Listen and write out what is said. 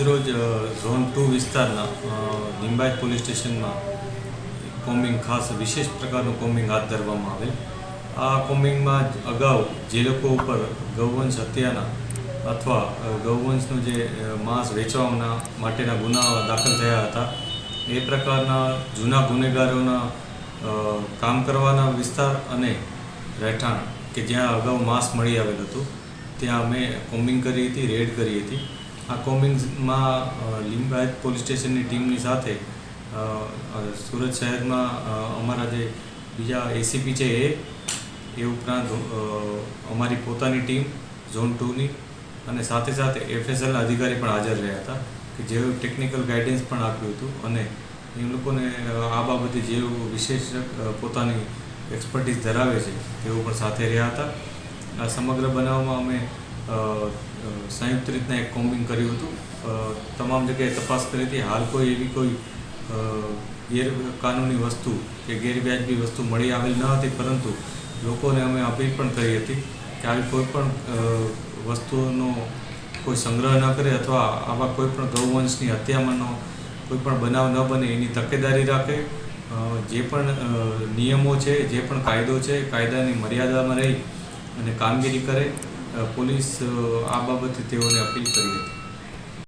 આજરોજ ઝોન 2 વિસ્તારના લિંબાયત પોલીસ સ્ટેશનમાં કોમ્બિંગ ખાસ વિશેષ પ્રકારનું કોમ્બિંગ હાથ ધરવામાં આવેલ। આ કોમ્બિંગમાં અગાઉ જે લોકો ઉપર ગૌવંશ હત્યાના અથવા ગૌવંશનું જે માંસ વેચવાના માટેના ગુનાઓ દાખલ થયા હતા એ પ્રકારના જૂના ગુનેગારોના કામ કરવાના વિસ્તાર અને રહેઠાણ કે જ્યાં અગાઉ માંસ મળી આવેલ હતું ત્યાં અમે કોમ્બિંગ કરી હતી, રેડ કરી હતી। આ કોમ્બિંગમાં લિંબાયત પોલીસ સ્ટેશનની ટીમની સાથે સુરત શહેરમાં અમારા જે બીજા એસીપી છે એ ઉપરાંત અમારી પોતાની ટીમ ઝોન 2ની અને સાથે સાથે એફએસએલના અધિકારી પણ હાજર રહ્યા હતા કે જેઓ ટેકનિકલ ગાઈડન્સ પણ આપ્યું હતું અને એ લોકોને આ બાબતે જેઓ વિશેષ પોતાની એક્સપર્ટીઝ ધરાવે છે તેઓ પણ સાથે રહ્યા હતા। આ સમગ્ર બનાવમાં અમે સંયુક્ત રીતના એક કોમ્બિંગ કર્યું હતું। તમામ જગ્યાએ તપાસ કરી હતી। હાલ કોઈ એવી કોઈ ગેરકાનૂની વસ્તુ કે ગેરવ્યાજબી વસ્તુ મળી આવેલ ન હતી, પરંતુ લોકોને અમે અપીલ પણ કરી હતી કે આવી કોઈ પણ વસ્તુઓનો કોઈ સંગ્રહ ન કરે અથવા આવા કોઈ પણ ગૌવંશની હત્યામાંનો કોઈ પણ બનાવ ન બને એની તકેદારી રાખે। જે પણ નિયમો છે, જે પણ કાયદો છે, કાયદાની મર્યાદામાં રહી અને કામગીરી કરે। પોલીસ આ બાબતે તેઓને અપીલ કરી હતી।